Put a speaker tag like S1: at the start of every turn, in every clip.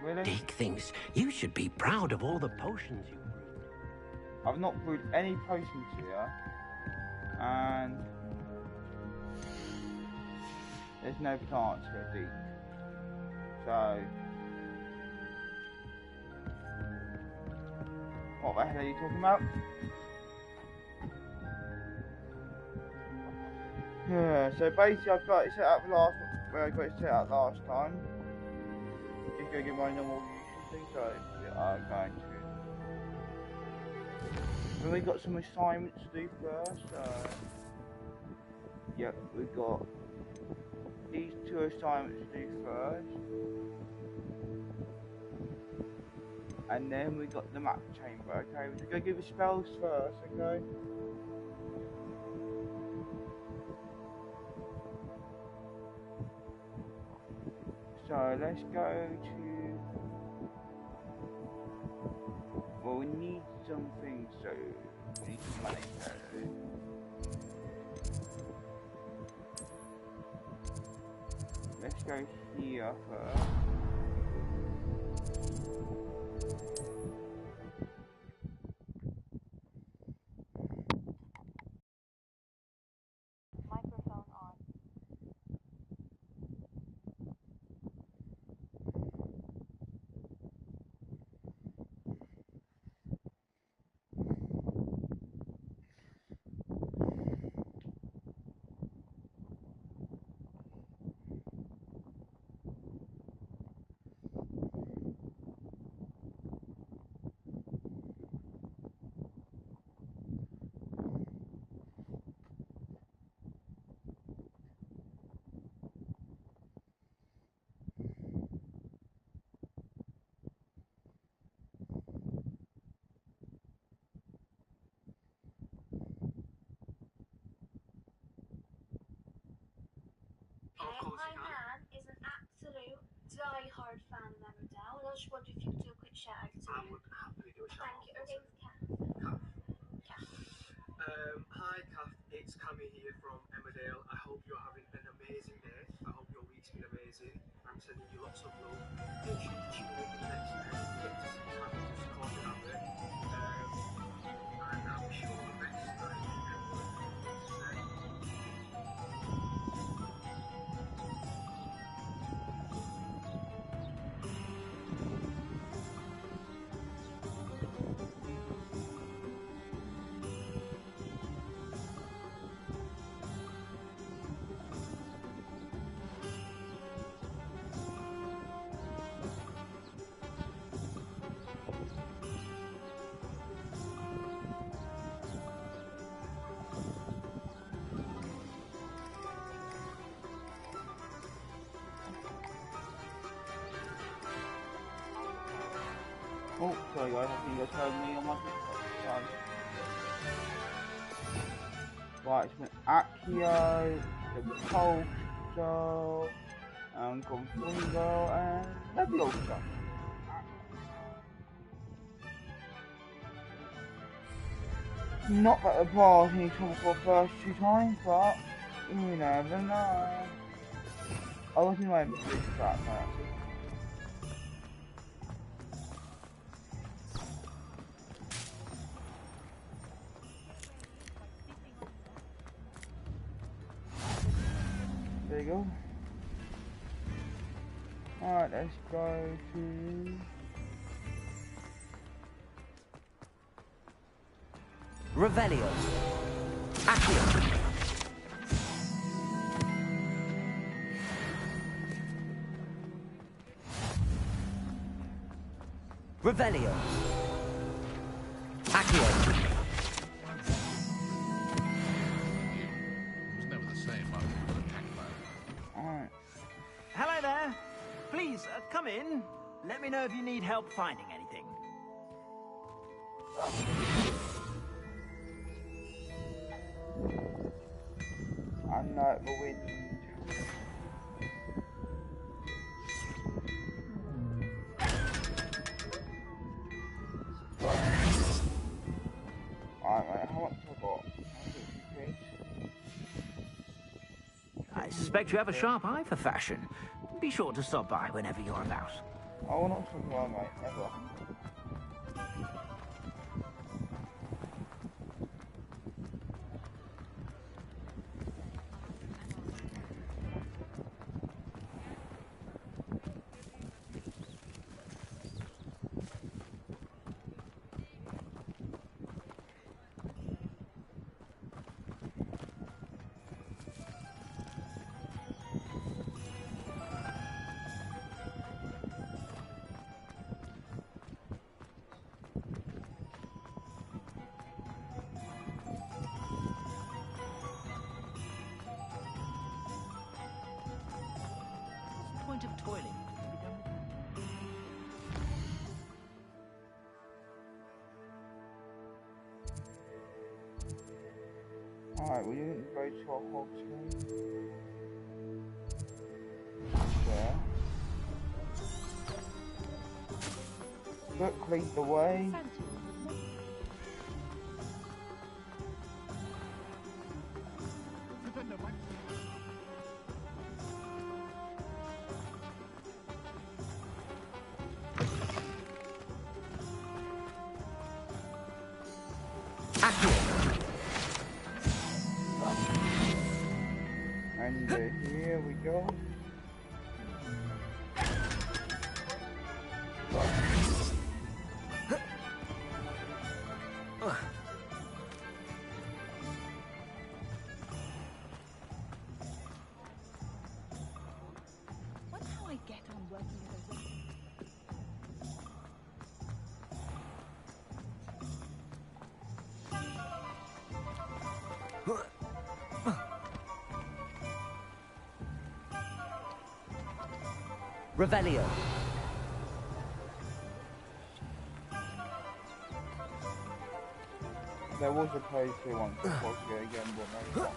S1: Really?
S2: Deek thinks you should be proud of all the potions you brewed.
S1: I've not brewed any potions here, and there's no plants here, Deek. So, what the hell are you talking about? Yeah, so basically I've got it set up where I got it set up last time. Just gonna get my normal usual thing, so I'm going to. Then we got some assignments to do first. Yep, we've got these 2 assignments to do first. And then we got the map chamber, okay? We're gonna give the spells first, okay? So let's go to. Well, we need something, so we need some money. Let's go here first.
S3: Microphone on. My man is an absolute die-hard fan of Emmerdale, and I just wondered if you could do a quick shout out to him.
S4: I would happily do a shout out.
S3: Thank you. Her name's Kath.
S4: Kath. Hi Kath, it's Cammy here from Emmerdale. I hope you're having an amazing day. I hope your week's been amazing. I'm sending you lots of love. Make sure you tune in the next day. Get to see Kath just recording of it. And I'm sure the best night ever.
S1: Oh, sorry guys, I think you guys heard me on my sorry. Right, it's been Accio, the Culture, Confungo, and Leviosa. Not that the bar needs trouble for the first 2 times, but you never know. I wasn't even able to do that, actually. There you go. Alright, let's go to...
S2: Revelio. Accio. Revelio. Accio.
S5: Hello there. Please, come in. Let me know if you need help finding anything.
S1: I know the wind. Alright, how much have I got?
S5: I suspect you have a sharp eye for fashion. Be sure to stop by whenever you're about.
S1: I will not talk about mate, ever.
S5: Point of toiling.
S1: Alright, we didn't go to our Hogwarts. There. Book leads the way. And here we go.
S6: Wonder how I get on working as a wizard.
S7: Revelio.
S1: There was a place here once before to go again, but no.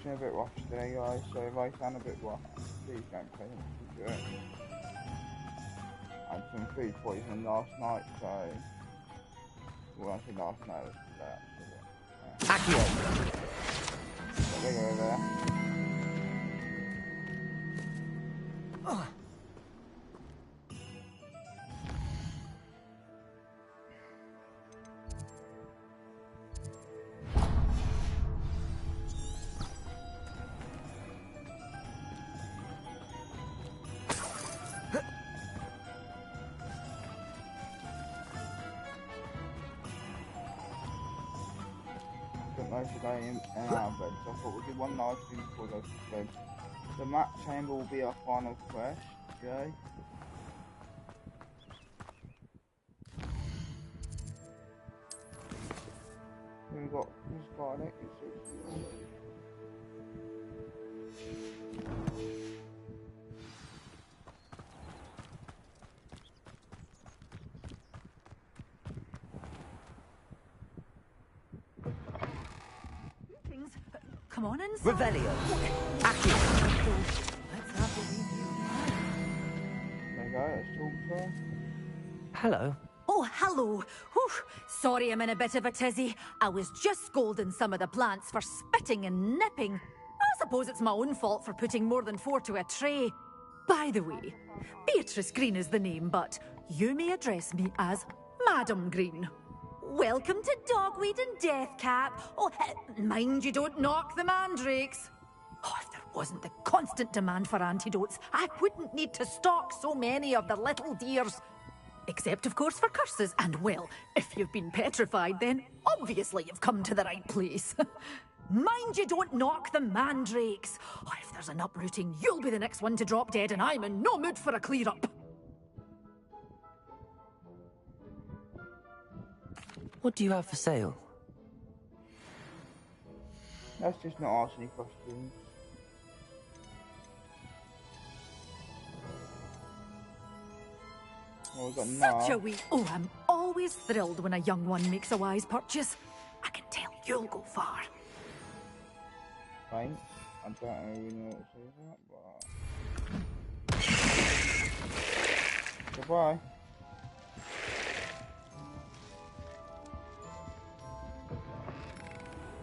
S1: A bit rough today, guys, so if I sound a bit rough, please don't pay attention to it. I had some food poisoning last night, so well, I said last night was today actually.
S7: Accio.
S1: So they go there. Most of the day in our bed, so I thought we'd do one last thing before we go to bed. The map chamber will be our final quest, okay? Then we've got this garlic,
S6: Come on inside.
S7: Revelio. Accio.
S6: Let's have the review.
S1: there you go, let's talk to her.
S7: Hello.
S6: Oh, hello. Whew. Sorry I'm in a bit of a tizzy. I was just scolding some of the plants for spitting and nipping. I suppose it's my own fault for putting more than 4 to a tray. By the way, Beatrice Green is the name, but you may address me as Madam Green. Welcome to Dogweed and Deathcap. Oh, mind you don't knock the mandrakes. Oh, if there wasn't the constant demand for antidotes, I wouldn't need to stock so many of the little dears. Except, of course, for curses. And, well, if you've been petrified, then obviously you've come to the right place. Mind you don't knock the mandrakes. Oh, if there's an uprooting, you'll be the next one to drop dead, and I'm in no mood for a clear-up.
S7: What do you have for sale?
S1: Let's just not ask any questions. Well, we've got
S6: Such a
S1: enough.
S6: wee... Oh, I'm always thrilled when a young one makes a wise purchase. I can tell you'll go far.
S1: Thanks. I don't really know what to say that, but... Goodbye.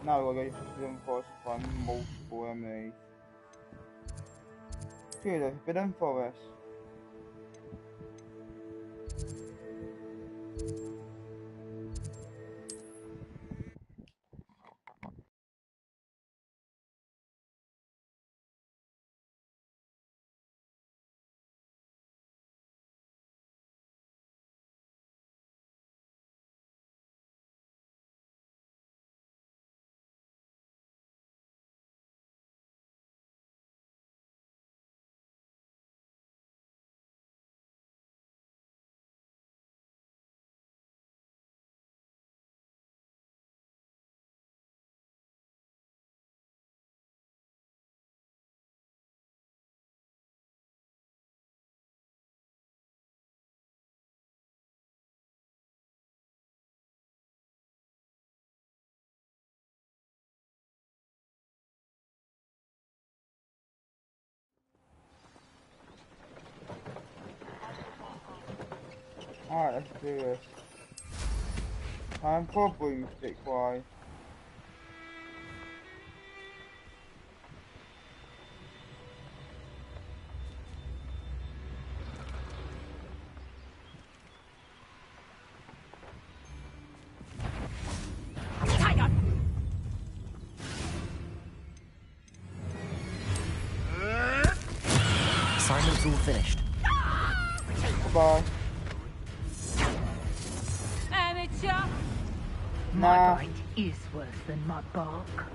S1: Now we'll go to Forbidden Forest to find multiple enemies. To the Forbidden Forest. Alright, let's do this. Time for broomstick boy.
S7: Assignment's all finished.
S1: Goodbye.
S6: Amateur.
S1: Nah.
S8: My bite is worse than my bark.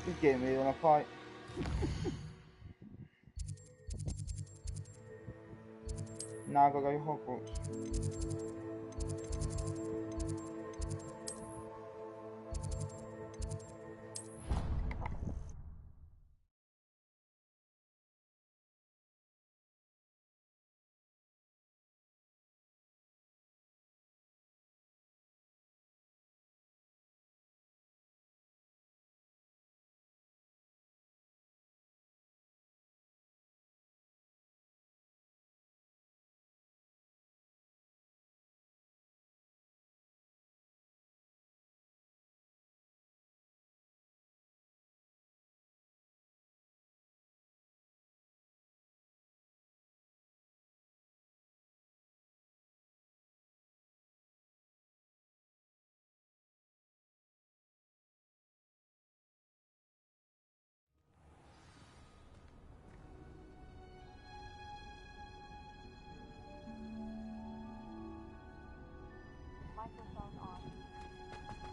S1: Just get me on a fight. Now I gotta go to Hogwarts.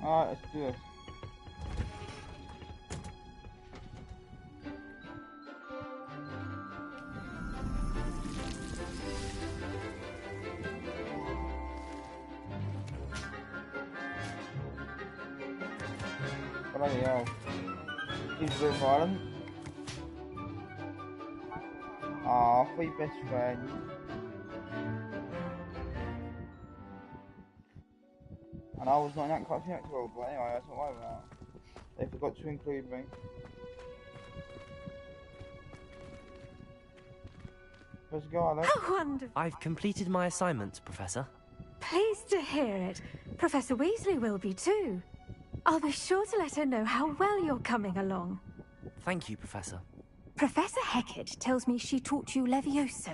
S1: Alright, let's do this. Bloody hell. He's real violent. Ah, for your best friend. And I was not in that cutscene at all, but anyway, that's not what I'm about. They forgot to include me. Let's go, Alex.
S6: How wonderful.
S7: I've completed my assignment, Professor.
S6: Pleased to hear it. Professor Weasley will be too. I'll be sure to let her know how well you're coming along.
S7: Thank you, Professor.
S6: Professor Hecat tells me she taught you Levioso,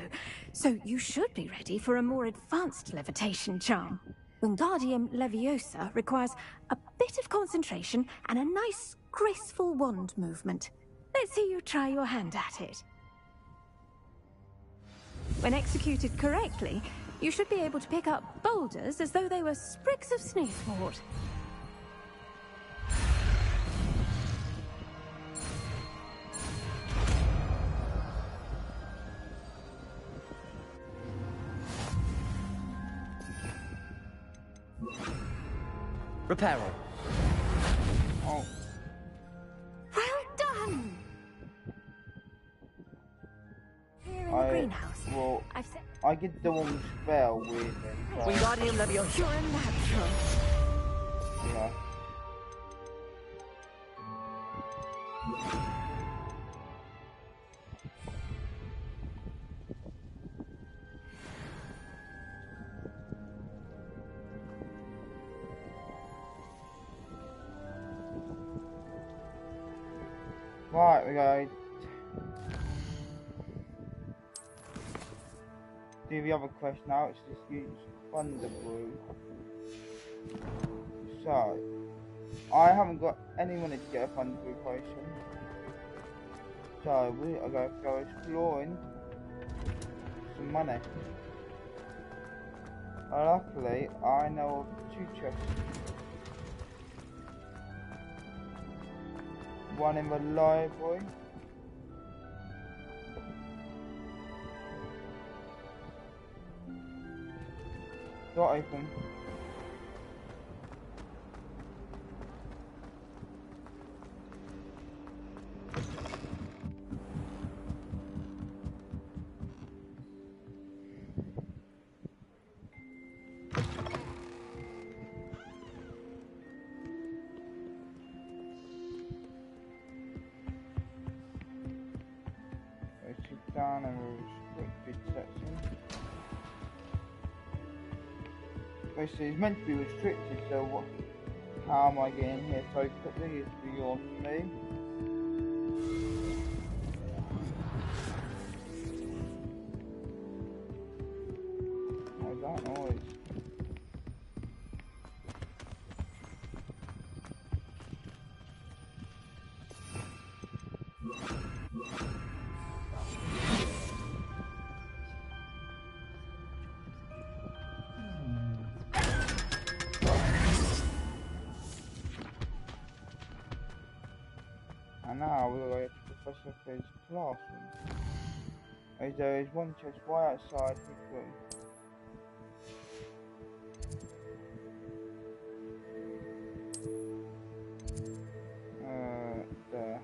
S6: so you should be ready for a more advanced levitation charm. Wingardium Leviosa requires a bit of concentration and a nice, graceful wand movement. Let's see you try your hand at it. When executed correctly, you should be able to pick up boulders as though they were sprigs of sneezewort.
S7: Reparo.
S1: Oh,
S6: Well done! Here in the
S1: I
S6: greenhouse,
S1: well,
S6: I've set...
S1: I get the one spell weirdly. So,
S7: Wingardium Leviosa.
S6: You're a natural.
S1: yeah. Right, we go. Do the other quest now, it's just use Thunder Brew. So, I haven't got any money to get a Thunder Brew potion. So, we are going to go exploring some money. Luckily, I know of 2 chests. One in the library. Not open. Down in a restricted section. Basically, it's meant to be restricted, so what? How am I getting here so quickly is beyond me. What is that noise? And now we'll go to Professor Fiz's classroom. As there is one chest right outside his room. There.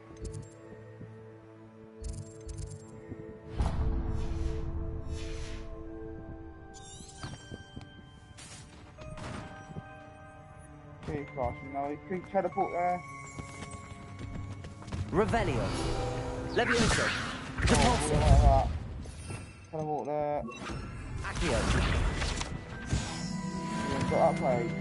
S1: Okay, classroom. Now we quick teleport there.
S7: Revelio. Levioso.
S1: Oh,
S7: Repulsor.
S1: like that. Teleport there.
S7: Accio.
S1: We've got that page.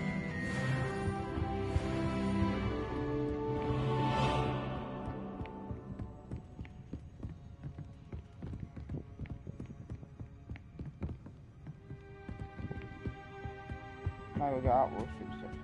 S1: Now we'll get out of the section.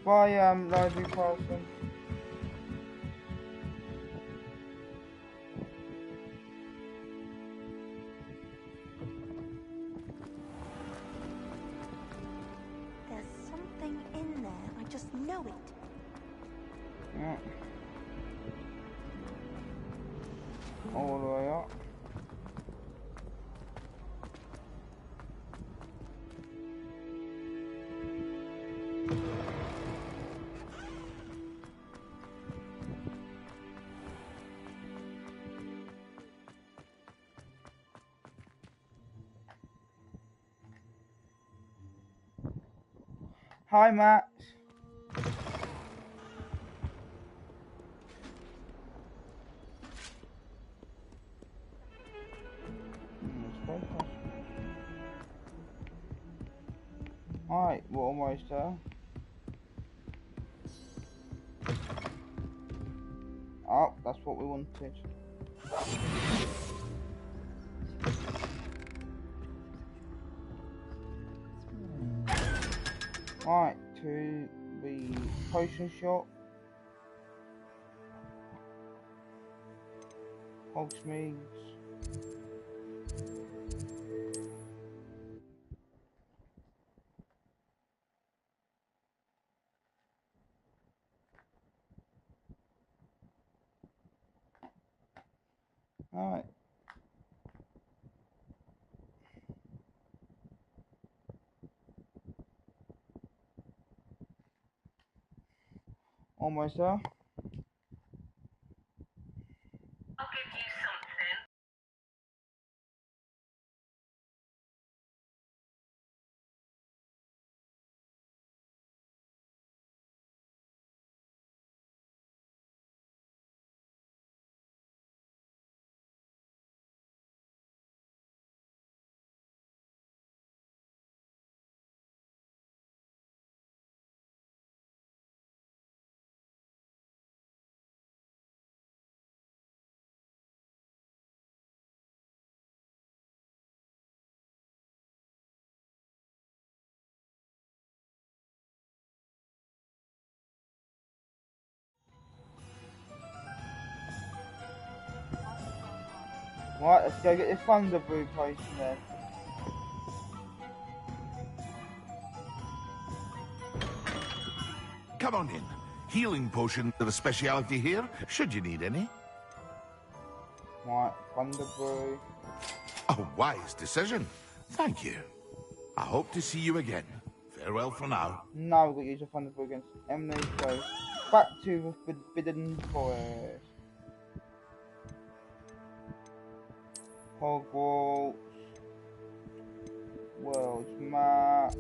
S1: Bye, library person.
S9: There's something in there. I just know it.
S1: Yeah. All the way up. Hi, Matt. Alright, we're almost there. Oh, that's what we wanted. Right, to the potion shop. Hogsmeade's. Alright. Almost there. Right, let's go get this thunder brew potion then.
S10: Come on in. Healing potions are a speciality here, should you need any.
S1: Right, thunder brew.
S10: A wise decision. Thank you. I hope to see you again. Farewell for now.
S1: Now we've got to use a thunder brew against Emily, so back to the Forbidden Forest. Hogwarts. World's map.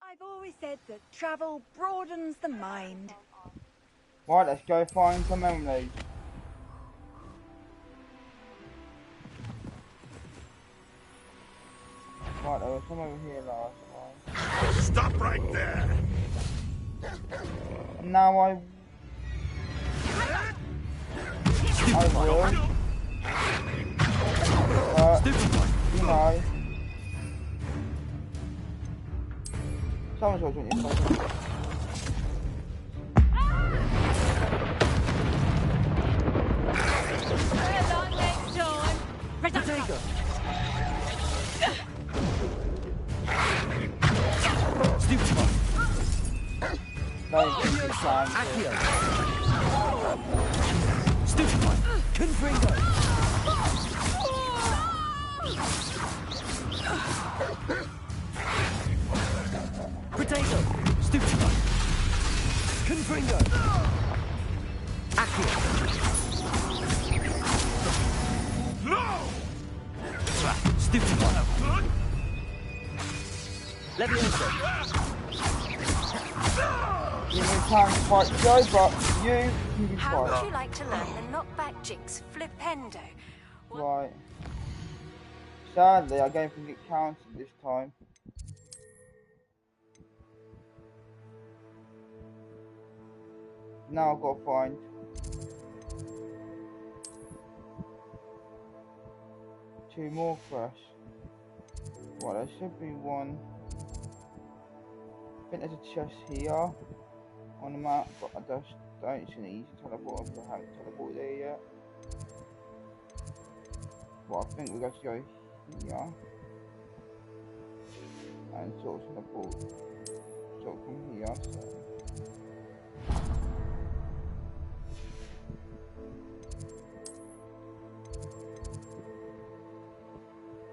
S11: I've always said that travel broadens the mind.
S1: Right, let's go find some Emily. Right, there was some over here last time.
S10: Stop right there!
S1: Now I will. You know. Someone's got to drink this potion.
S7: Potato. Stupid one.
S1: No, it's fine.
S7: Accio. Stupid one. Confringo. Potato. Stupid one. Confringo. Accio.
S10: No!
S7: Stupid one. Levioso.
S1: You may time to fight Joe, but you can be
S9: How would
S1: fight.
S9: you like to learn the knockback jinx flipendo?
S1: Right. Sadly, I don't think it counted this time. Now I've got to find two more fresh. Well, there should be one. I think there's a chest here on the map, but I just don't see an easy teleport because I haven't teleported there yet. But I think we're going to go here and sort of teleport sort of from here. So.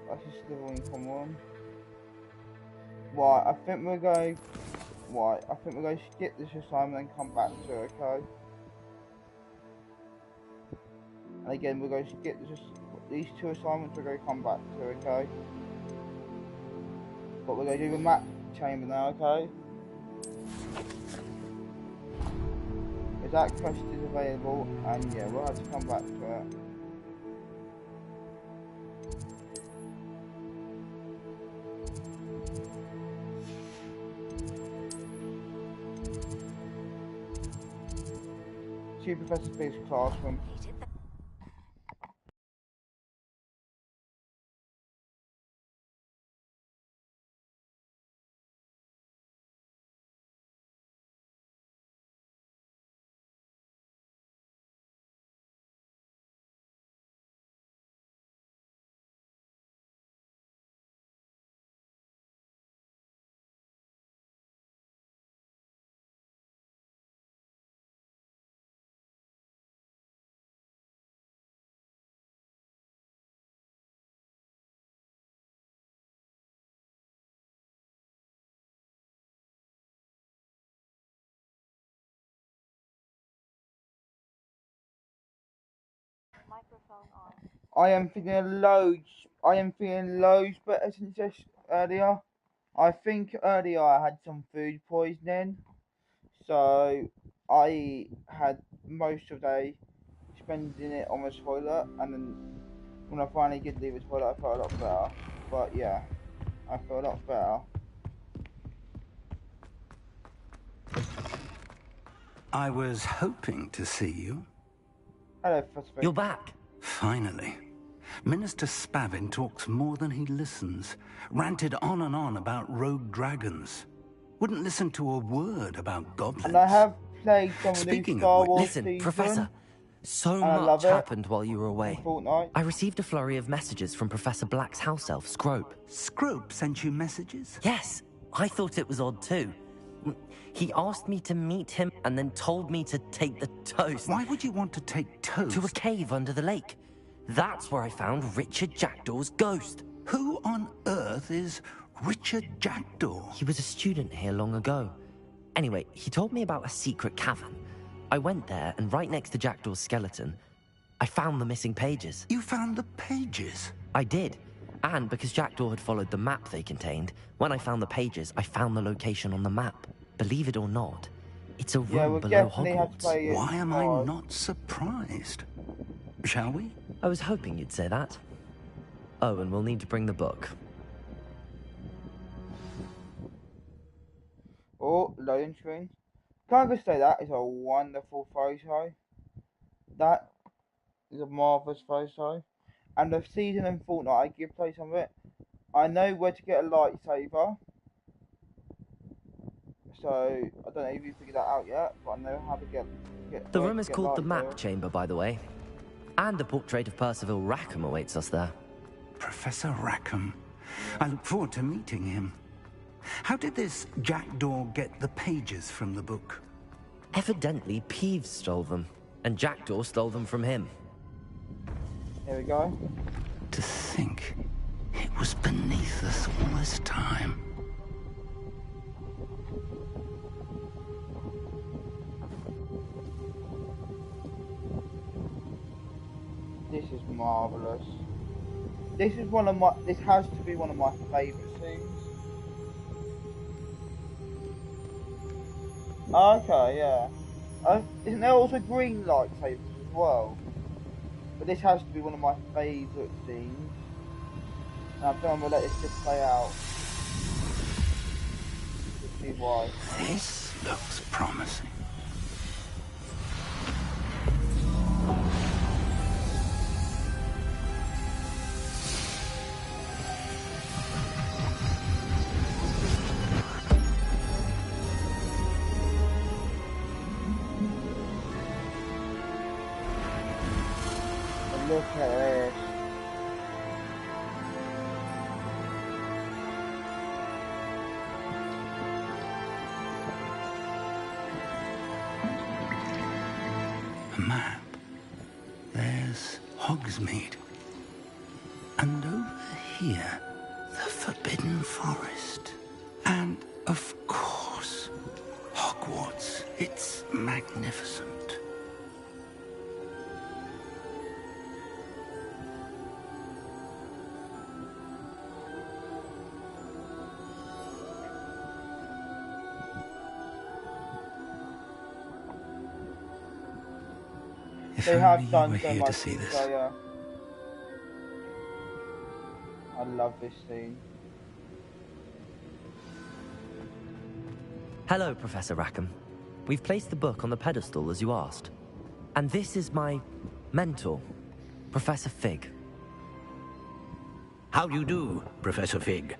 S1: That's just slytherin, come on. Right, I think we're going. Right, I think we're going to skip this assignment and come back to it, okay? And again, we're going to skip these two assignments. We're going to come back to it, okay? But we're going to do the map chamber now, okay? Because that quest is available, and yeah, we'll have to come back to it. To Professor Big's classroom. I am feeling loads. I am feeling loads better since this earlier. I think earlier I had some food poisoning, so I had most of the day spending it on the toilet, and then when I finally did leave the toilet, I felt a lot better. But yeah, I feel a lot better.
S12: I was hoping to see you.
S1: Hello, Professor.
S7: You're back.
S12: Finally. Minister Spavin talks more than he listens. Ranted on and on about rogue dragons. Wouldn't listen to a word about goblins.
S1: And I have played some of the Star Wars
S7: listen,
S1: season,
S7: Professor. So
S1: and
S7: much happened while you were away.
S1: Fortnite.
S7: I received a flurry of messages from Professor Black's house elf, Scrope.
S12: Scrope sent you messages?
S7: Yes, I thought it was odd too. He asked me to meet him and then told me to take the toast.
S12: Why would you want to take toast?
S7: To a cave under the lake. That's where I found Richard Jackdaw's ghost.
S12: Who on earth is Richard Jackdaw?
S7: He was a student here long ago. Anyway, he told me about a secret cavern. I went there, and right next to Jackdaw's skeleton, I found the missing pages.
S12: You found the pages?
S7: I did. And because Jackdaw had followed the map they contained, when I found the pages, I found the location on the map. Believe it or not, it's a room below Hogwarts.
S12: Why am I not surprised? Shall we?
S7: I was hoping you'd say that. Oh, and we'll need to bring the book.
S1: Oh, loading screen. Can I just say that is a wonderful photo? That is a marvellous photo. And the season in Fortnite, I give play some of it. I know where to get a lightsaber. So, I don't know if you figured that out yet, but I know how to get
S7: the room is called the Map Chamber, by the way. And a portrait of Percival Rackham awaits us there.
S12: Professor Rackham. I look forward to meeting him. How did this Jackdaw get the pages from the book?
S7: Evidently, Peeves stole them, and Jackdaw stole them from him.
S1: Here we go.
S12: To think it was beneath us all this time.
S1: This is marvellous. This has to be one of my favourite scenes. Okay, yeah. Isn't there also green lightsabers as well? But this has to be one of my favourite scenes. And I think I'm gonna let this just play out. To see why.
S12: This looks promising.
S1: Look at this.
S12: A map. There's Hogsmeade. And over here, the Forbidden Forest. And, of course, Hogwarts. It's magnificent.
S1: They have done
S12: were
S1: so
S12: here
S1: much
S12: to see this.
S1: So, yeah. I love this scene.
S7: Hello, Professor Rackham. We've placed the book on the pedestal as you asked. And this is my mentor, Professor Fig.
S2: How do you do, Professor Fig?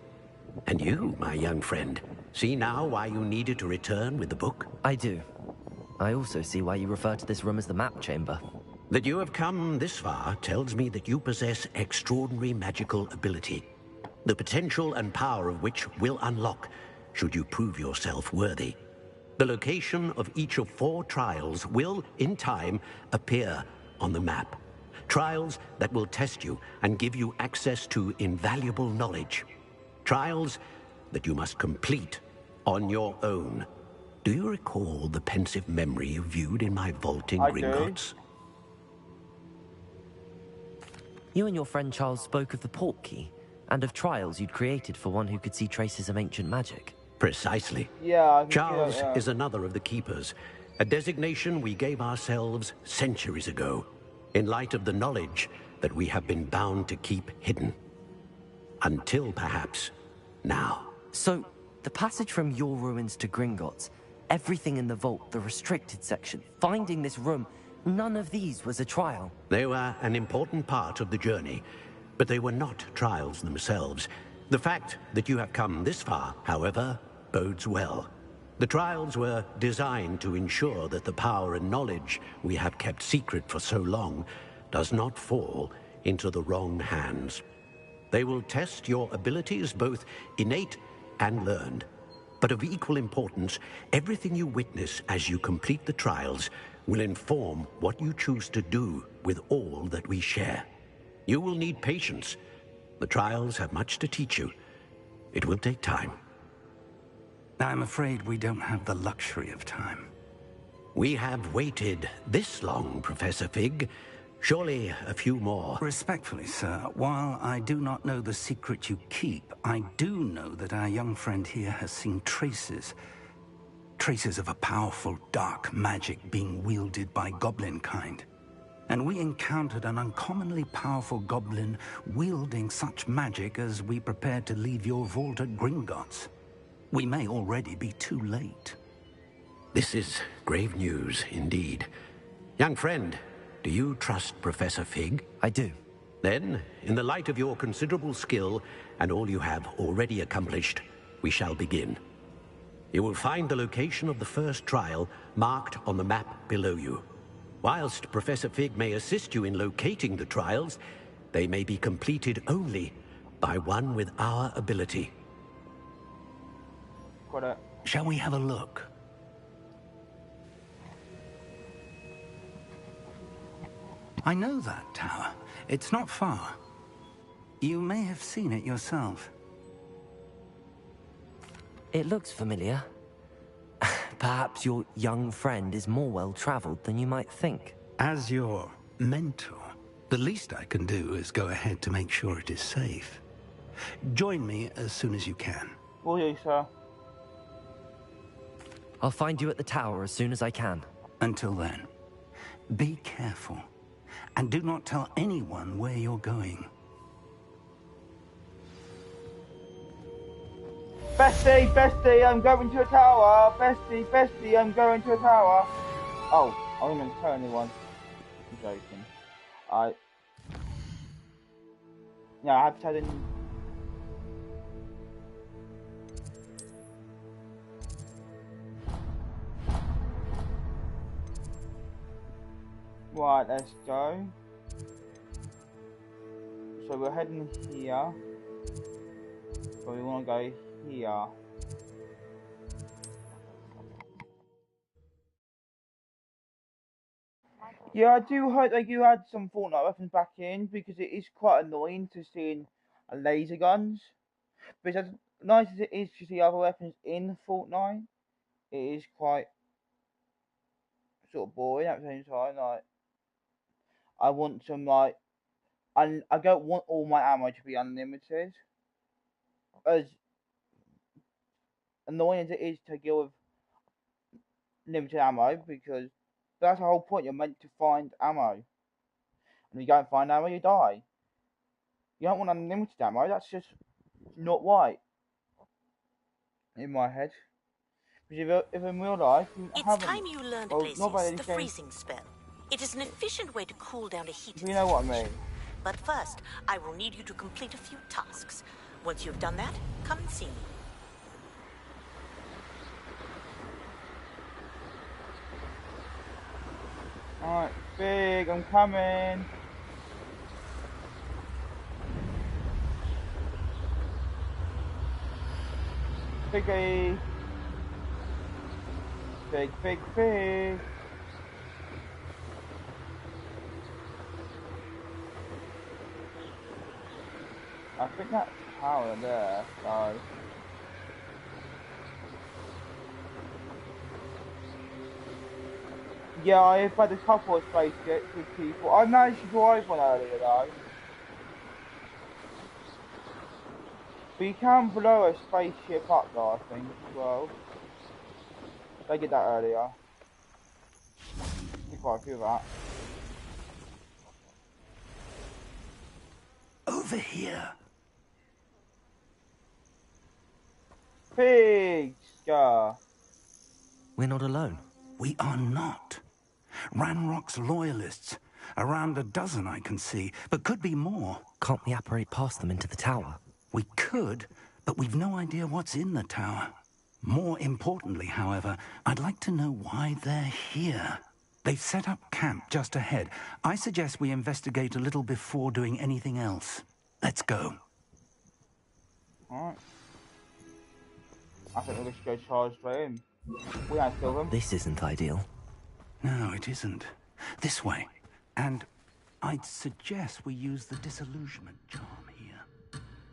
S2: And you, my young friend, see now why you needed to return with the book?
S7: I do. I also see why you refer to this room as the Map Chamber.
S2: That you have come this far tells me that you possess extraordinary magical ability, the potential and power of which will unlock should you prove yourself worthy. The location of each of 4 trials will, in time, appear on the map. Trials that will test you and give you access to invaluable knowledge. Trials that you must complete on your own. Do you recall the pensive memory you viewed in my vaulting Gringotts?
S7: You and your friend Charles spoke of the port key, and of trials you'd created for one who could see traces of ancient magic.
S2: Precisely.
S1: Yeah,
S2: Charles is another of the Keepers, a designation we gave ourselves centuries ago, in light of the knowledge that we have been bound to keep hidden. Until, perhaps, now.
S7: So, the passage from your ruins to Gringotts, everything in the vault, the restricted section, finding this room, none of these was a trial.
S2: They were an important part of the journey, but they were not trials themselves. The fact that you have come this far, however, bodes well. The trials were designed to ensure that the power and knowledge we have kept secret for so long does not fall into the wrong hands. They will test your abilities, both innate and learned. But of equal importance, everything you witness as you complete the trials will inform what you choose to do with all that we share. You will need patience. The trials have much to teach you. It will take time.
S12: I'm afraid we don't have the luxury of time.
S2: We have waited this long, Professor Fig. Surely a few more.
S12: Respectfully, sir, while I do not know the secret you keep, I do know that our young friend here has seen traces of a powerful dark magic being wielded by goblin kind. And we encountered an uncommonly powerful goblin wielding such magic as we prepared to leave your vault at Gringotts. We may already be too late.
S2: This is grave news, indeed. Young friend, do you trust Professor Fig?
S7: I do.
S2: Then, in the light of your considerable skill and all you have already accomplished, we shall begin. You will find the location of the first trial marked on the map below you. Whilst Professor Fig may assist you in locating the trials, they may be completed only by one with our ability.
S12: Shall we have a look? I know that tower. It's not far. You may have seen it yourself.
S7: It looks familiar. Perhaps your young friend is more well-traveled than you might think.
S12: As your mentor, the least I can do is go ahead to make sure it is safe. Join me as soon as you can.
S1: Will you, sir?
S7: I'll find you at the tower as soon as I can.
S12: Until then, be careful. And do not tell anyone where you're going.
S1: Bestie, I'm going to a tower. Bestie, I'm going to a tower. Oh, I wasn't going to tell anyone. I'm joking. No, I have to tell them. Right, let's go. So we're heading here. So we want to go here. Yeah, I do hope they do add some Fortnite weapons back in, because it is quite annoying to see laser guns. But as nice as it is to see other weapons in Fortnite, it is quite sort of boring at the same time. Like, I want some, like, I don't want all my ammo to be unlimited. As annoying as it is to deal with limited ammo, because that's the whole point. You're meant to find ammo. And if you don't find ammo, you die. You don't want unlimited ammo. That's just not right in my head. Because if in real life,
S13: it's time you learned Glacius, the freezing spell. It is an efficient way to cool down a heated
S1: You know what I mean.
S13: But first, I will need you to complete a few tasks. Once you've done that, come and see me.
S1: Alright, Big, I'm coming. Biggie. Big. I think that's power there, so... Yeah, I've had a couple of space jets with people. I managed to drive one earlier though. But you can blow a spaceship up though, I think, as well. They did that earlier. Did quite a few of that.
S12: Over here.
S1: Pigs! We're
S7: not alone.
S12: We are not. Ranrock's loyalists. Around a dozen I can see, but could be more.
S7: Can't we apparate past them into the tower?
S12: We could, but we've no idea what's in the tower. More importantly, however, I'd like to know why they're here. They've set up camp just ahead. I suggest we investigate a little before doing anything else. Let's go.
S1: Alright. I think we'll just go charge straight in. We ain't kill them.
S7: This isn't ideal.
S12: No, it isn't. This way. And I'd suggest we use the disillusionment charm here.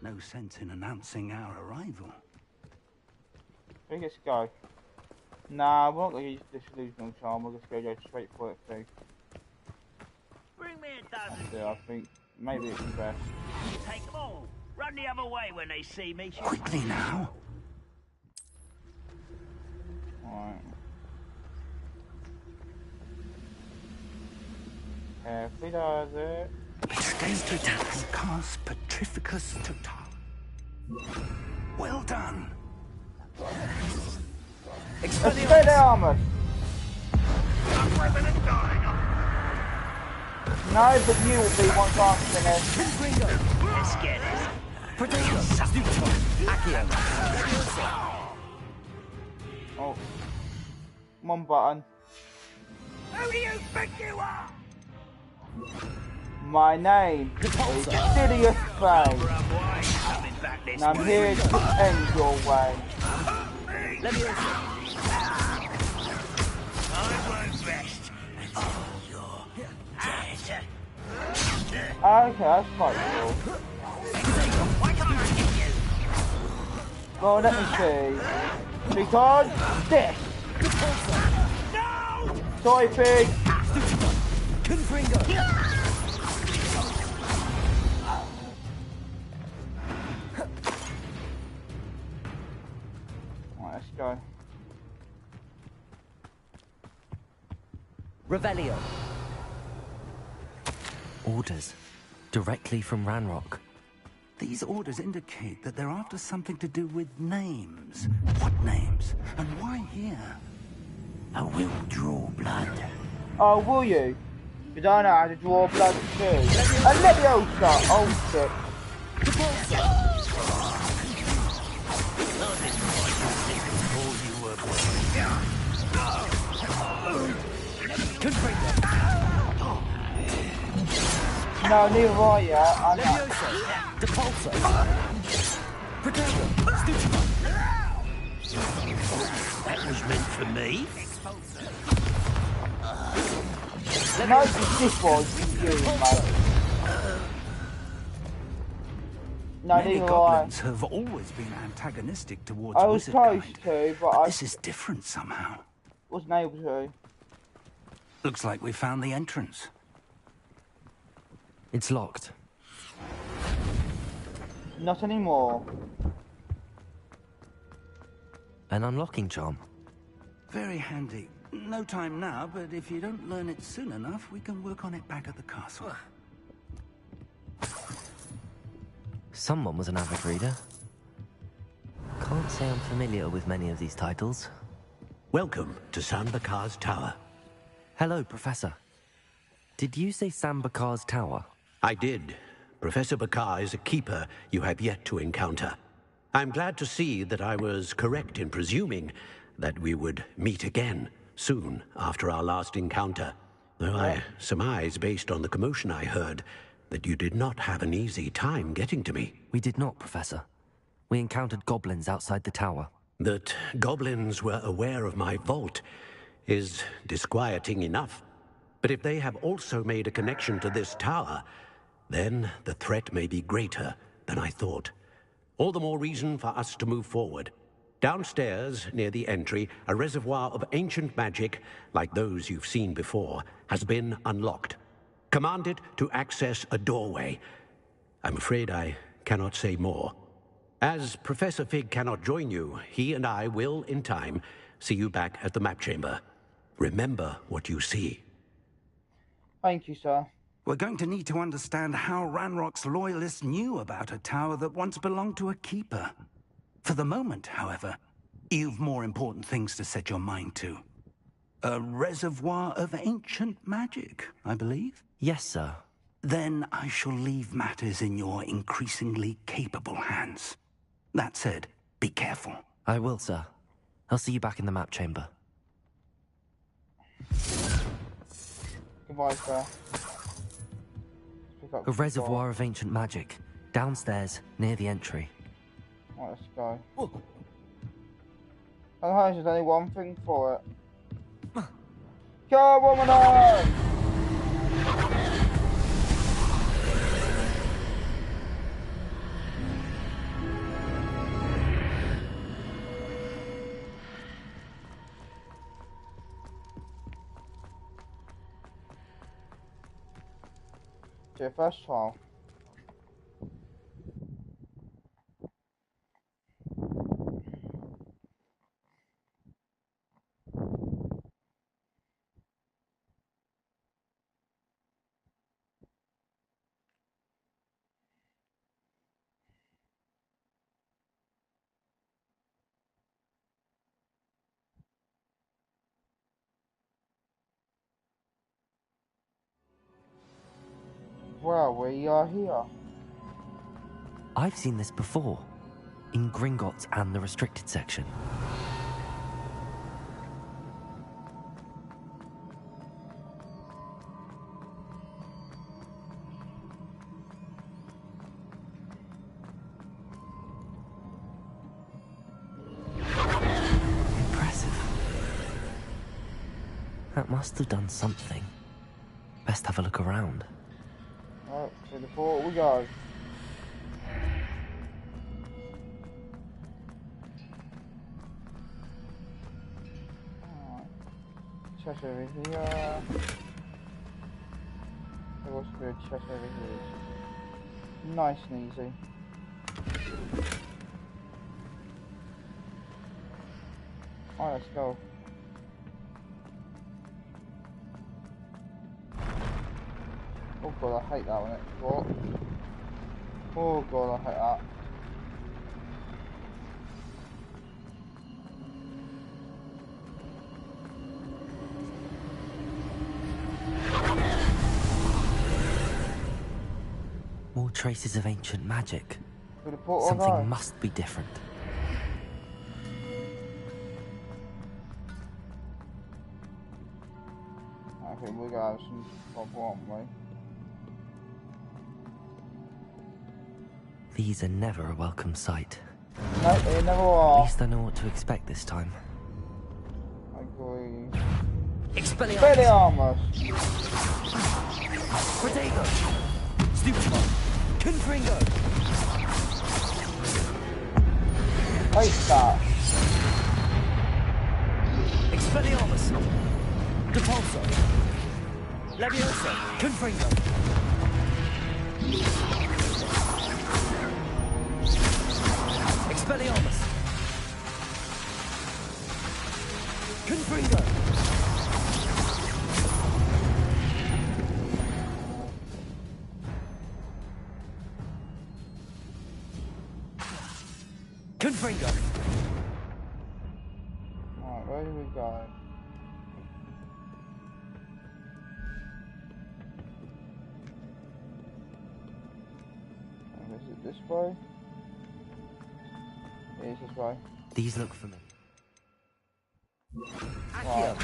S12: No sense in announcing our arrival.
S1: We just go. Nah, we're not going to use disillusionment charm. We'll just go straight for it too.
S5: Bring me a dozen.
S1: Yeah, I think maybe it's the best.
S5: Take them all. Run the other way when they see me.
S12: Quickly now.
S1: Alright. Carefully does it.
S12: Status Cars Petrificus Total. Well done.
S1: Expelliarmus! No, but you will be once I'm finished.
S5: Let's get it.
S1: Oh. One button.
S5: Who do you think you are?
S1: My name is Sidious Fane, and I'm here to end your way.
S5: Let me I won't rest until you're dead.
S1: Okay, that's quite cool. Well, let me see. Because this.
S5: No!
S1: Sorry, pig. Alright, let's go.
S7: Revelio. Orders. Directly from Ranrock.
S12: These orders indicate that they're after something to do with names. What names? And why here? I will draw blood.
S1: Oh, will you? You don't know how to draw blood too. And Leviosa! Oh shit. No, neither are you. I know.
S5: That was meant for me.
S1: No, this was you, mate. No,
S12: Many
S1: neither
S12: goblins have always been antagonistic towards
S1: I was close
S12: wizardkind,
S1: to, but
S12: this is different somehow.
S1: wasn't able to.
S12: Looks like we found the entrance.
S7: It's locked.
S1: Not anymore.
S7: An unlocking charm.
S12: Very handy. No time now, but if you don't learn it soon enough, we can work on it back at the castle.
S7: Someone was an avid reader. Can't say I'm familiar with many of these titles.
S2: Welcome to Sambakar's Tower.
S7: Hello, Professor. Did you say Sambakar's Tower?
S2: I did. Professor Bakar is a keeper you have yet to encounter. I'm glad to see that I was correct in presuming that we would meet again soon after our last encounter. Though I surmise, based on the commotion I heard, that you did not have an easy time getting to me.
S7: We did not, Professor. We encountered goblins outside the tower.
S2: That goblins were aware of my vault is disquieting enough. But if they have also made a connection to this tower, then the threat may be greater than I thought. All the more reason for us to move forward. Downstairs, near the entry, a reservoir of ancient magic, like those you've seen before, has been unlocked. Command it to access a doorway. I'm afraid I cannot say more. As Professor Fig cannot join you, he and I will, in time, see you back at the map chamber. Remember what you see.
S1: Thank you, sir.
S12: We're going to need to understand how Ranrock's loyalists knew about a tower that once belonged to a keeper. For the moment, however, you've more important things to set your mind to. A reservoir of ancient magic, I believe?
S7: Yes, sir.
S12: Then I shall leave matters in your increasingly capable hands. That said, be careful.
S7: I will, sir. I'll see you back in the map chamber.
S1: Goodbye, sir.
S7: A reservoir of ancient magic. Downstairs, near the entry.
S1: Right, let's go. And there's only one thing for it. Go, woman! To your first trial. Well, we are here.
S7: I've seen this before, in Gringotts and the restricted section. Impressive. That must have done something. Best have a look around.
S1: Right, to the portal we go. Chest over here. There was a chest over here. Nice and easy. Alright, let's go. Oh god, I hate that one. Oh god, I hate that.
S7: More traces of ancient magic.
S1: Something
S7: must be different.
S1: I think we're gonna have some trouble, aren't we?
S7: These are never a welcome sight.
S1: No, they never are.
S7: At least I know what to expect this time.
S1: I agree.
S7: Expelliarmus!
S5: Protego! Stupefy! Confringo!
S1: Face that!
S5: Expelliarmus! Depulso! Levioso! Confringo! Expelliarmus! Confringo! Confringo!
S1: Alright, where do we go? Is it this way? It is this way.
S7: These look familiar.
S1: Right.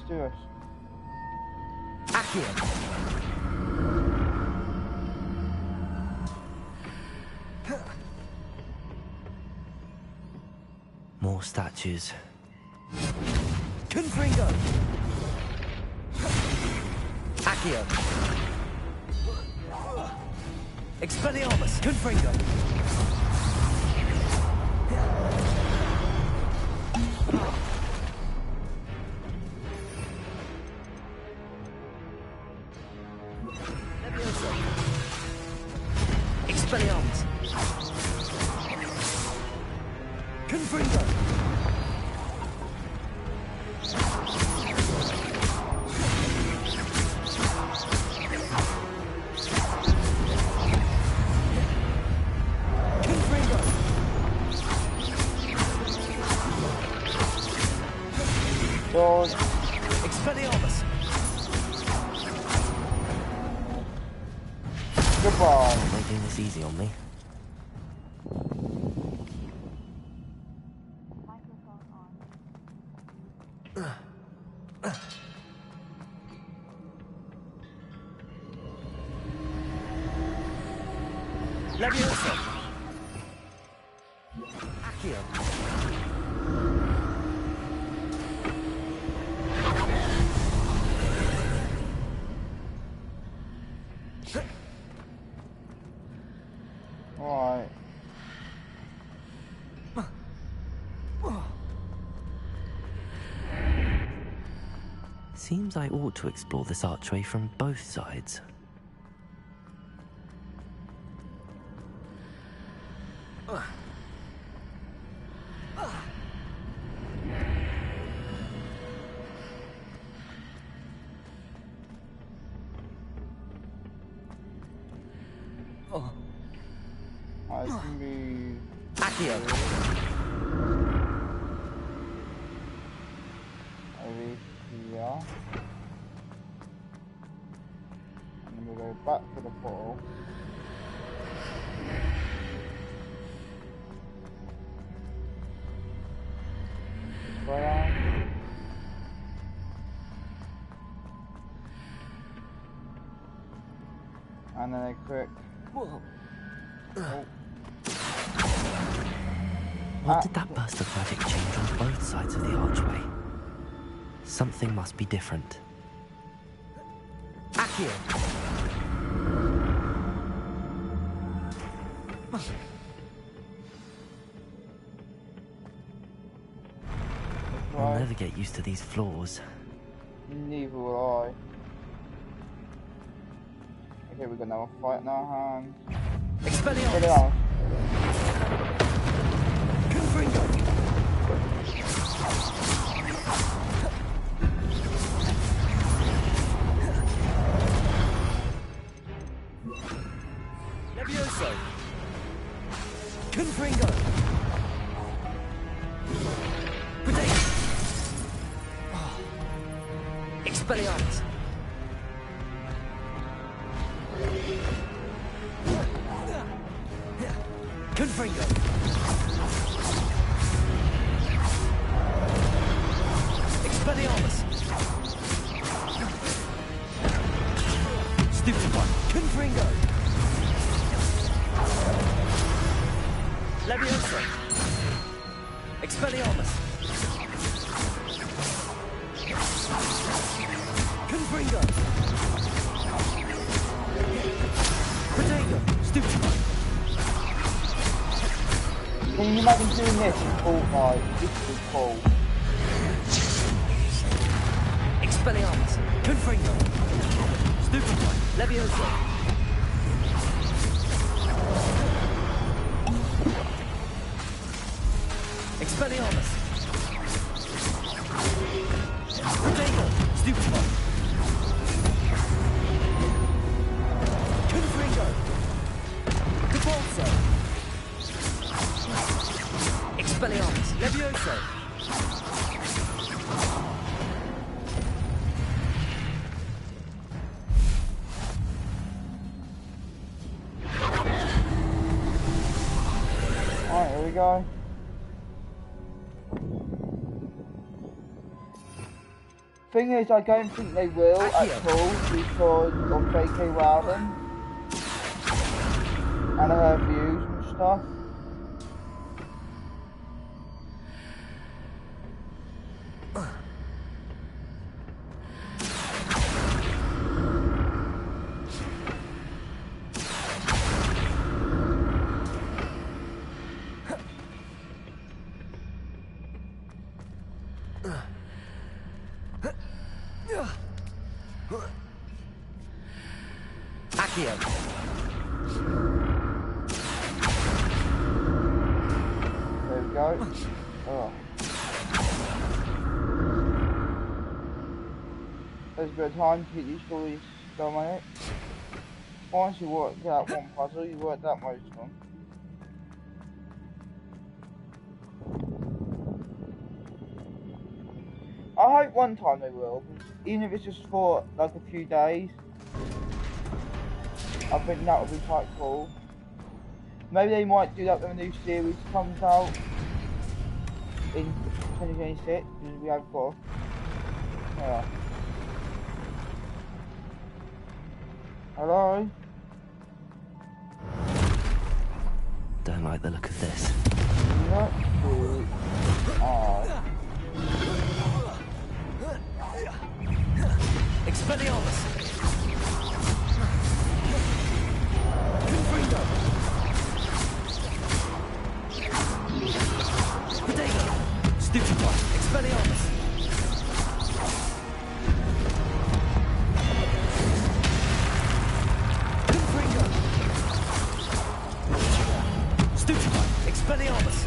S1: do this.
S7: Accio. More statues. Confringo. Accio. Expelliarmus. Confringo. Expelliarmus. Confringo.
S1: Doors.
S7: Expelliarmus.
S1: Goodbye.
S7: Making this easy on me. Leviosa. Accio.
S1: Alright.
S7: Seems I ought to explore this archway from both sides.
S1: I can be...
S7: Accio.
S1: Over here. And then we'll go back to the portal. Fire. And then a quick...
S7: Whoa.
S1: Oh.
S7: What did that burst of magic change on both sides of the archway? Something must be different. Accio. I'll never get used to these floors.
S1: Neither will I. Okay, we're gonna have a fight in our hands.
S7: Expelliarmus. Confringo. Levioso. Confringo. pt8. Expelliarmus. Confringo. Expelliarmus. Stupid one. Confringo. Leviosa. Expelliarmus. Confringo. Potato. Stupid one.
S1: Can you imagine doing this in Fortnite? This is cool.
S7: Expelliarmus. Confringo. Stupid one. Leviosa. Expelliarmus. Potato. Stupid one. Confringo. Cabalso. Expelliarmus. Levioso.
S1: Alright, here we go. Thing is, I don't think they will at all because of J.K. Rowling and her views and stuff. There we go. Oh. There's a bit of time to get used to all these domains. Once you work out one puzzle, you work out most of them. I hope one time they will, even if it's just for like a few days. I think that would be quite cool. Maybe they might do that when a new series comes out in 2026, because we have got. Yeah. Hello?
S7: Don't like the look of this.
S1: Not you are.
S5: Expelliarmus! Stupefy! Expelliarmus! Confringo! Stupefy! Expelliarmus!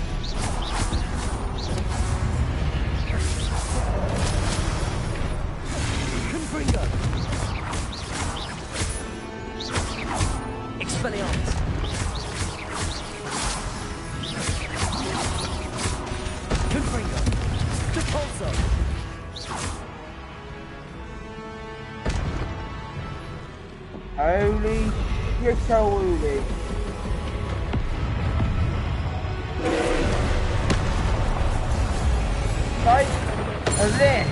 S5: Confringo! Expelliarmus! Confringo! Repulso!
S1: Holy shit-a-wooly. Right? And then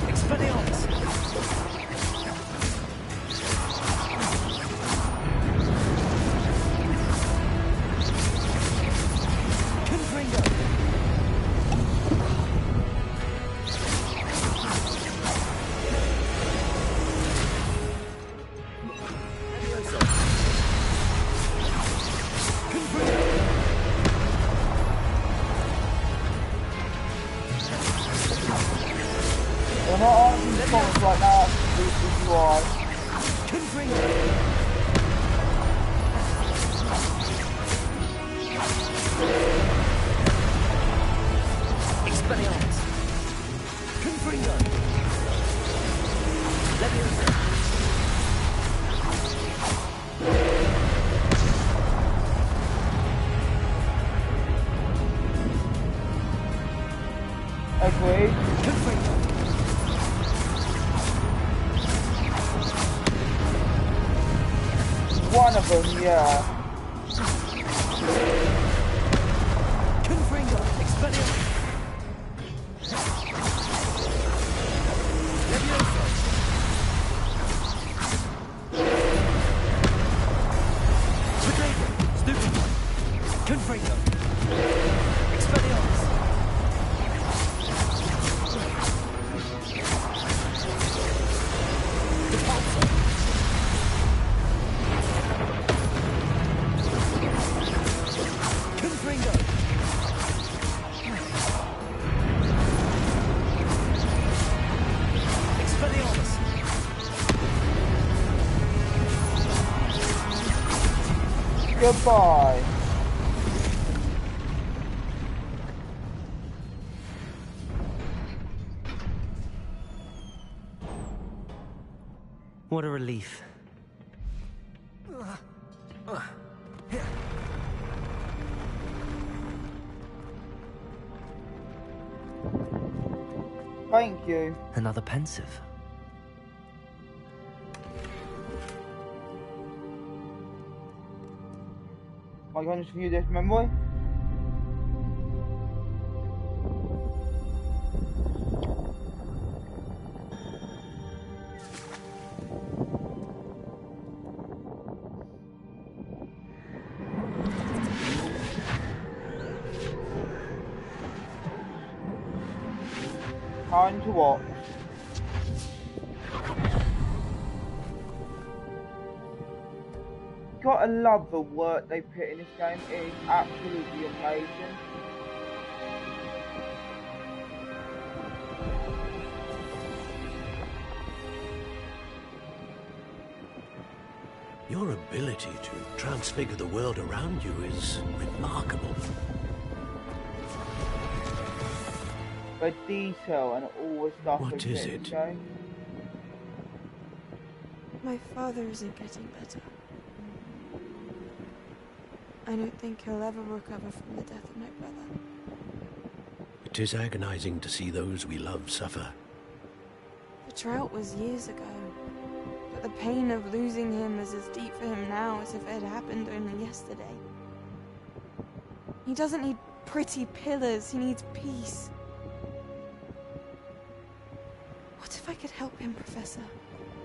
S5: Expelliarmus! Confringo!
S1: we're not answering the comments right now if you are.
S5: Expelliarmus! Confringo! Leviosa!
S1: Agreed.
S5: Confringo!
S1: One of them, yeah.
S5: Confringo! Expelliarmus! Leviosa! Potato! Stupefy! Confringo! Expelliarmus! Repulso! Confringo! Expelliarmus!
S1: Goodbye.
S7: What a relief.
S1: Thank you.
S7: Another pensive.
S1: Am I going to view this memory? Time to watch. Gotta love the work they put in this game. It is absolutely amazing.
S2: Your ability to transfigure the world around you is remarkable.
S1: The detail and all the stuff.
S2: What is it?
S14: My father isn't getting better. I don't think he'll ever recover from the death of my brother.
S2: It is agonizing to see those we love suffer.
S14: The drought was years ago, but the pain of losing him is as deep for him now as if it had happened only yesterday. He doesn't need pretty pillars, he needs peace. What if I could help him, Professor?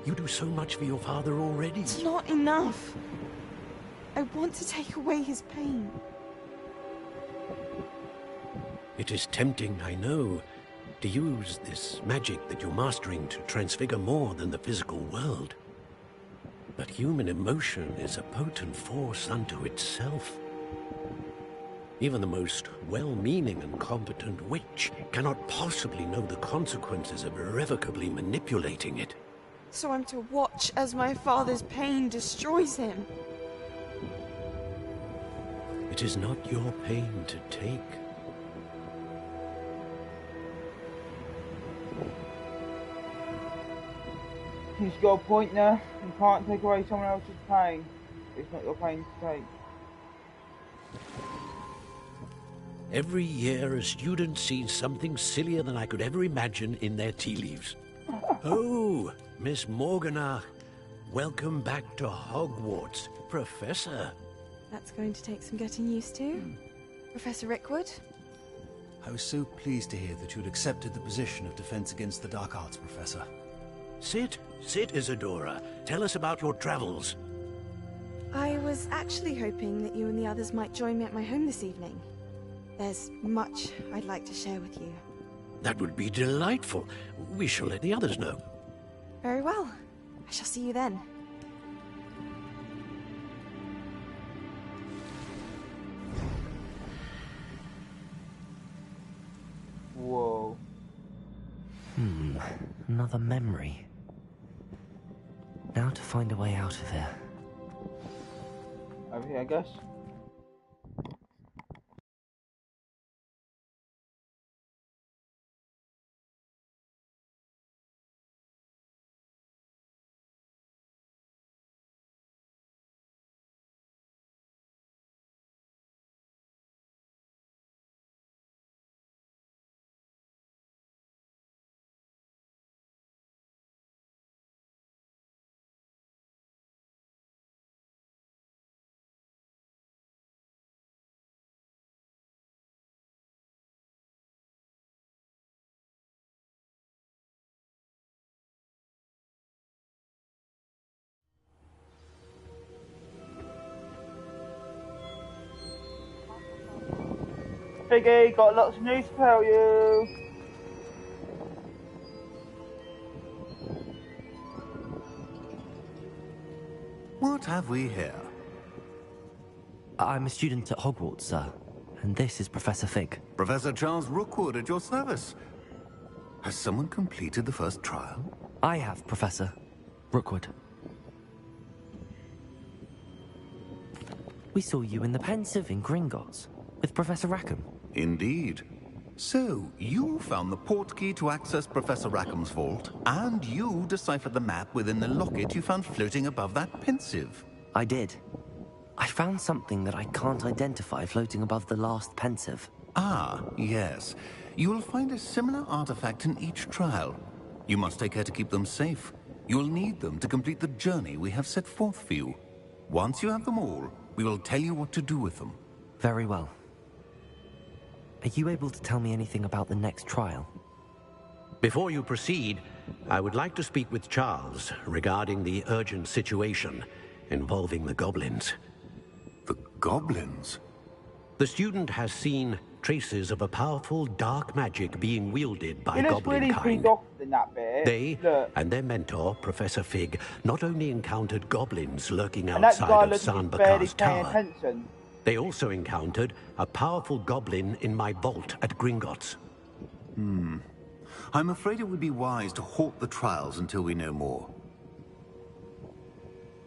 S2: You do so much for your father already.
S14: It's not enough. I want to take away his pain.
S2: It is tempting, I know, to use this magic that you're mastering to transfigure more than the physical world. But human emotion is a potent force unto itself. Even the most well-meaning and competent witch cannot possibly know the consequences of irrevocably manipulating it.
S14: So I'm to watch as my father's pain destroys him.
S2: It is not your pain to take.
S1: He's got a point there. You can't take away someone else's pain. It's not your pain to take.
S2: Every year, a student sees something sillier than I could ever imagine in their tea leaves. Oh, Miss Morganach, welcome back to Hogwarts, Professor.
S14: That's going to take some getting used to. Professor Rickwood?
S15: I was so pleased to hear that you'd accepted the position of Defense Against the Dark Arts, Professor.
S2: Sit, Isadora. Tell us about your travels.
S14: I was actually hoping that you and the others might join me at my home this evening. There's much I'd like to share with you.
S2: That would be delightful. We shall let the others know.
S14: Very well. I shall see you then.
S1: Whoa.
S7: Another memory. Now to find a way out of here.
S1: Over here, I guess. Piggy, got lots of news to tell you.
S16: What have we here?
S7: I'm a student at Hogwarts, sir. And this is Professor Fig.
S16: Professor Charles Rookwood at your service. Has someone completed the first trial?
S7: I have, Professor Rookwood. We saw you in the Pensive in Gringotts with Professor Rackham.
S16: Indeed. So, you found the portkey to access Professor Rackham's vault, and you deciphered the map within the locket you found floating above that Pensive.
S7: I did. I found something that I can't identify floating above the last Pensive.
S16: Ah, yes. You will find a similar artifact in each trial. You must take care to keep them safe. You will need them to complete the journey we have set forth for you. Once you have them all, we will tell you what to do with them.
S7: Very well. Are you able to tell me anything about the next trial?
S2: Before you proceed, I would like to speak with Charles regarding the urgent situation involving the goblins.
S16: The goblins?
S2: The student has seen traces of a powerful dark magic being wielded by
S1: He looks
S2: goblin
S1: really
S2: kind.
S1: peed off in that bit.
S2: They
S1: Look.
S2: and their mentor, Professor Fig, not only encountered goblins lurking
S1: And that guy
S2: outside of
S1: looks like
S2: San
S1: he's barely
S2: Bakar's
S1: paying
S2: tower,
S1: attention.
S2: they also encountered a powerful goblin in my vault at Gringotts.
S16: I'm afraid it would be wise to halt the trials until we know more.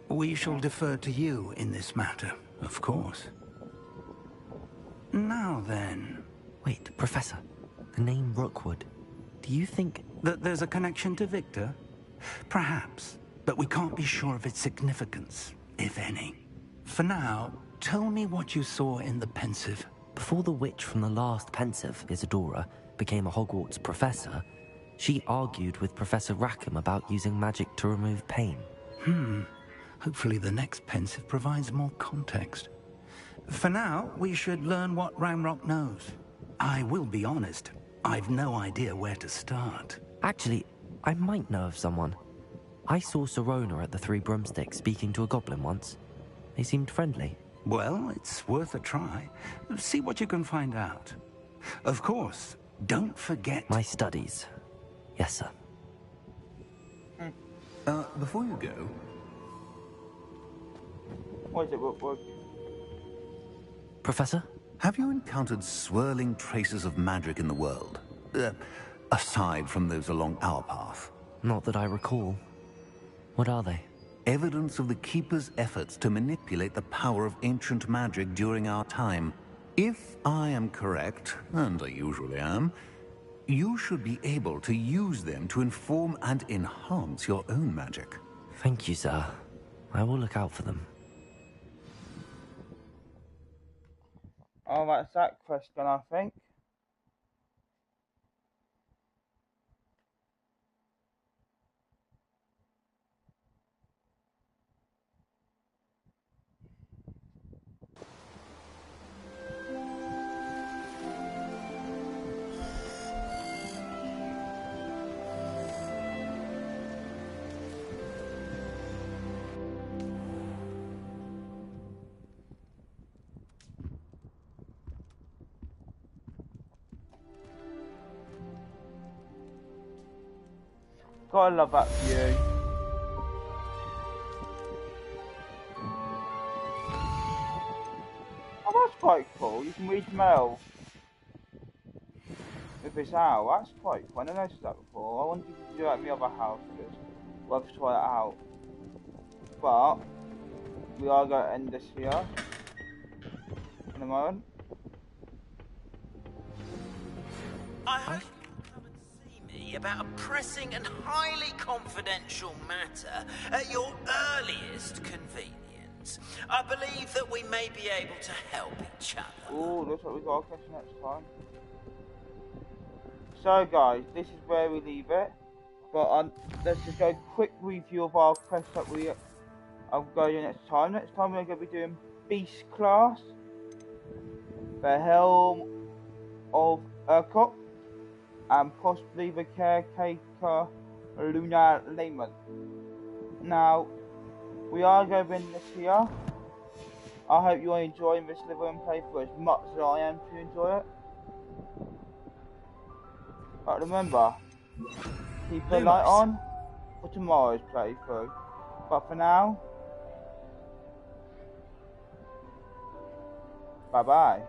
S12: We shall defer to you in this matter, of course. Now then...
S7: Wait, Professor. The name Rookwood. Do you think...
S12: that there's a connection to Victor? Perhaps, but we can't be sure of its significance, if any. For now, tell me what you saw in the Pensive.
S7: Before the witch from the last Pensive, Isadora, became a Hogwarts professor, she argued with Professor Rackham about using magic to remove pain.
S12: Hopefully the next Pensive provides more context. For now, we should learn what Ranrock knows. I will be honest, I've no idea where to start.
S7: Actually, I might know of someone. I saw Sirona at the Three Broomsticks speaking to a goblin once. They seemed friendly.
S12: Well, it's worth a try. See what you can find out. Of course, don't forget...
S7: my studies. Yes, sir.
S16: Before you go...
S1: What is it, Rookwood?
S7: Professor?
S16: Have you encountered swirling traces of magic in the world? Aside from those along our path?
S7: Not that I recall. What are they?
S16: Evidence of the Keeper's efforts to manipulate the power of ancient magic during our time. If I am correct, and I usually am, you should be able to use them to inform and enhance your own magic.
S7: Thank you, sir. I will look out for them.
S1: Oh, that's that question, I think. Gotta love that view. Oh, that's quite cool. You can read mail with this owl. That's quite cool. I never noticed that before. I wonder if you could do that in the other house. We'll have to try that out. But we are going to end this here in a moment.
S5: I hope you come and see me about a pressing and highly confidential matter at your earliest convenience. I believe that we may be able to help each other.
S1: Oh, looks like we got a question next time. So guys, this is where we leave it. But let's just go quick review of our quest that we are going to do next time. Next time we're going to be doing Beast Class, the Helm of Urquhart, and possibly the Caretaker Lunar Layman. Now, we are going to end this here. I hope you are enjoying this Slytherin playthrough as much as I am to enjoy it. But remember, keep the light on for tomorrow's playthrough. But for now, bye bye.